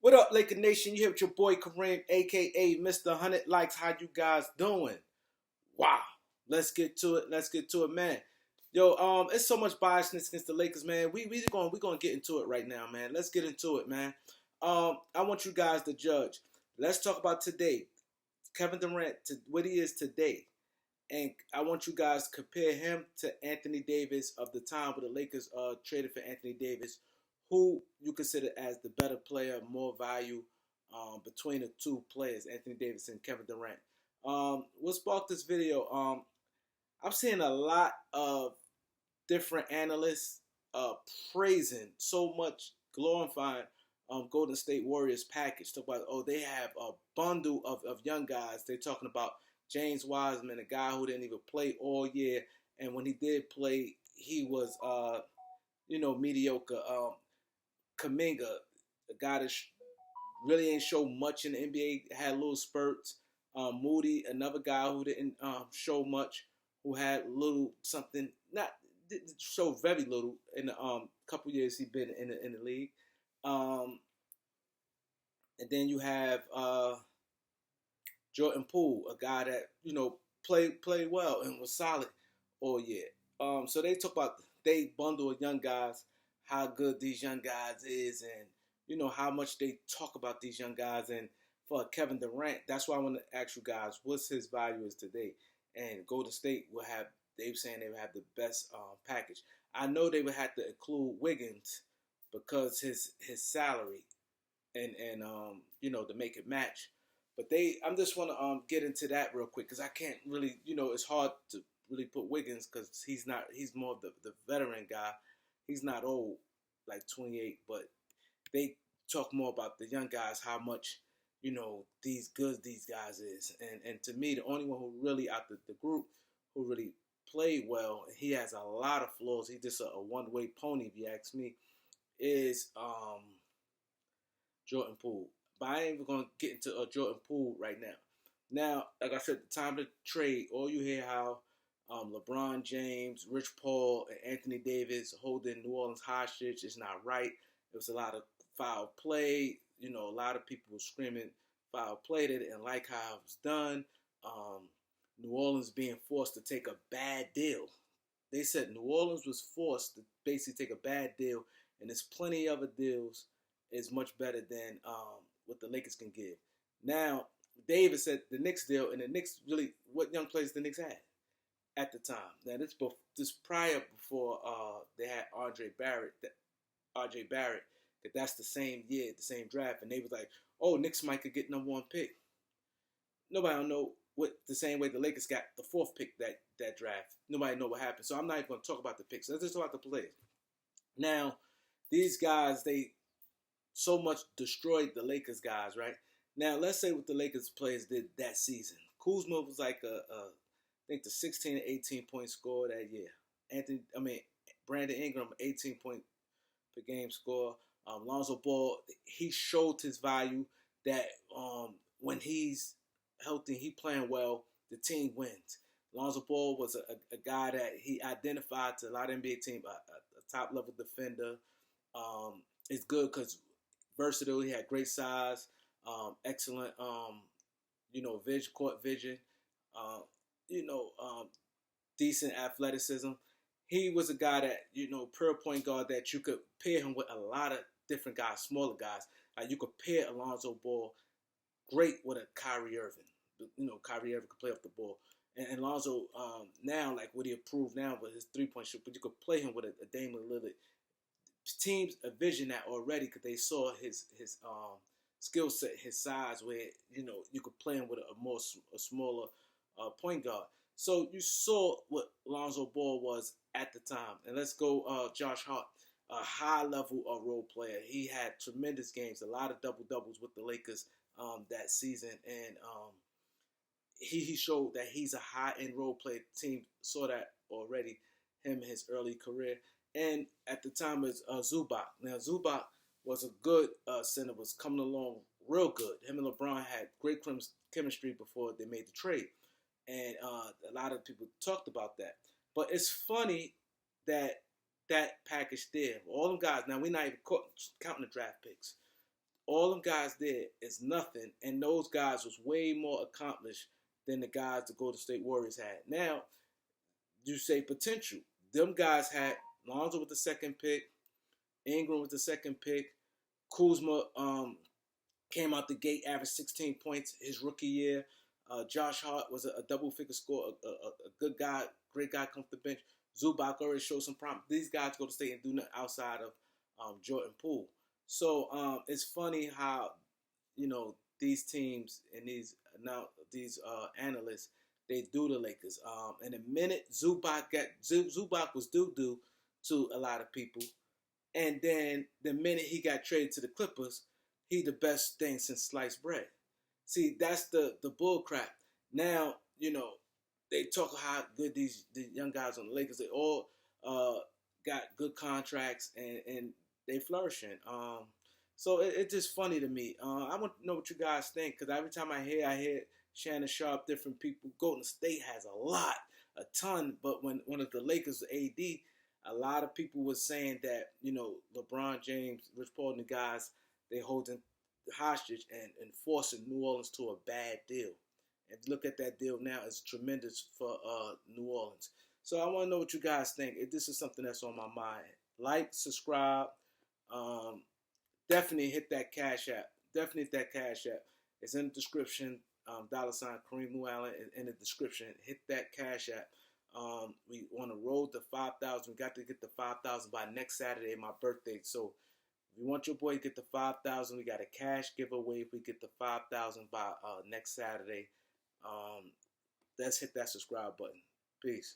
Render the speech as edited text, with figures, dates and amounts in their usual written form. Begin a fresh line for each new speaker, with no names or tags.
What up, Laker Nation? You here with your boy Kareem, aka Mr. 100 Likes. How you guys doing? Wow. Let's get to it. Let's get to it, man. Yo, it's so much biasness against the Lakers, man. We gonna get into it right now, man. Let's get into it, man. I want you guys to judge. Let's talk about today. Kevin Durant, to what he is today. And I want you guys to compare him to Anthony Davis of the time when the Lakers traded for Anthony Davis, who you consider as the better player, more value between the two players, Anthony Davis and Kevin Durant. What sparked this video? I'm seeing a lot of different analysts praising so much, glorifying Golden State Warriors package. Talk about, oh, they have a bundle of young guys. They're talking about James Wiseman, a guy who didn't even play all year, and when he did play, he was mediocre. Kaminga, a guy that really ain't show much in the NBA, had little spurts. Moody, another guy who didn't show much, who had little something, not didn't show very little in the couple years he's been in the league. And then you have Jordan Poole, a guy that played well and was solid all year. So they bundle of young guys, how good these young guys is, and how much they talk about these young guys. And for Kevin Durant, that's why I want to ask you guys, what's his value is today? And Golden State they were saying they would have the best package. I know they would have to include Wiggins because his salary and to make it match. But I'm just want to get into that real quick because I can't really, it's hard to really put Wiggins because he's more of the veteran guy. He's not old, like 28, but they talk more about the young guys, how much, these guys is. And to me, the only one who really out the group who really played well, he has a lot of flaws. He's just a one-way pony, if you ask me, is Jordan Poole. But I ain't even going to get into Jordan Poole right now. Now, like I said, the time to trade, all you hear how LeBron James, Rich Paul, and Anthony Davis holding New Orleans hostage is not right. There was a lot of foul play. A lot of people were screaming foul play. They didn't like how it was done. New Orleans being forced to take a bad deal. They said New Orleans was forced to basically take a bad deal, and there's plenty of other deals is much better than what the Lakers can give. Now, Davis said the Knicks deal, and the Knicks really, what young players the Knicks had at the time. Now, this prior before they had R.J. Barrett, that that's the same year, the same draft, and they was like, oh, Knicks might could get number one pick. Nobody don't know what the same way the Lakers got the fourth pick that draft. Nobody know what happened. So I'm not even going to talk about the picks. Let's just talk about the players. Now, these guys, they so much destroyed the Lakers guys, right? Now, let's say what the Lakers players did that season. Kuzma was like I think the 16 and 18 point score that year. Brandon Ingram, 18 point per game score. Lonzo Ball, he showed his value that when he's healthy, he playing well, the team wins. Lonzo Ball was a guy that he identified to a lot of NBA teams, a top level defender. It's good because versatile. He had great size, excellent, court vision, decent athleticism. He was a guy that, pure point guard that you could pair him with a lot of different guys, smaller guys. Like you could pair Alonzo Ball great with a Kyrie Irving. Kyrie Irving could play off the ball. And Alonzo, now, like what he improved now with his three-point shoot, but you could play him with a Damian Lillard. Teams envisioned that already because they saw his skill set, his size, where you could play him with a smaller point guard. So you saw what Lonzo Ball was at the time, and let's go Josh Hart, a high level role player. He had tremendous games, a lot of double doubles with the Lakers that season, and he showed that he's a high end role player. The team saw that already, him in his early career. And at the time was Zubac. Now Zubac was a good center, was coming along real good. Him and LeBron had great chemistry before they made the trade. And a lot of people talked about that. But it's funny that package there, all them guys, now we're not even counting the draft picks. all them guys there is nothing, and those guys was way more accomplished than the guys the Golden State Warriors had. Now, you say potential. Them guys had Lonzo with the second pick, Ingram with the second pick, Kuzma came out the gate, averaged 16 points his rookie year. Josh Hart was a double-figure scorer, a good guy, great guy, come off the bench. Zubac already showed some promise. These guys go to state and do nothing outside of Jordan Poole. So it's funny how, these teams and these analysts, they do the Lakers. And the minute Zubac was doo-doo to a lot of people, and then the minute he got traded to the Clippers, he the best thing since sliced bread. See, that's the bull crap. Now, they talk how good the young guys on the Lakers, they all got good contracts and they flourishing. So it's just funny to me. I want to know what you guys think, because every time I hear Shannon Sharp, different people. Golden State has a ton, but when one of the Lakers, AD, a lot of people was saying that, LeBron James, Rich Paul, and the guys, they holding hostage and forcing New Orleans to a bad deal. And look at that deal now, it's tremendous for New Orleans. So I want to know what you guys think. If this is something that's on my mind, like, subscribe, definitely hit that Cash App. Definitely hit that Cash App. It's in the description. $ KAREEMLOUALLEN in the description. Hit that Cash App. We want to roll to 5,000. We got to get the 5,000 by next Saturday, my birthday. So if you want your boy to get the 5,000, we got a cash giveaway if we get the 5,000 by next Saturday. Let's hit that subscribe button. Peace.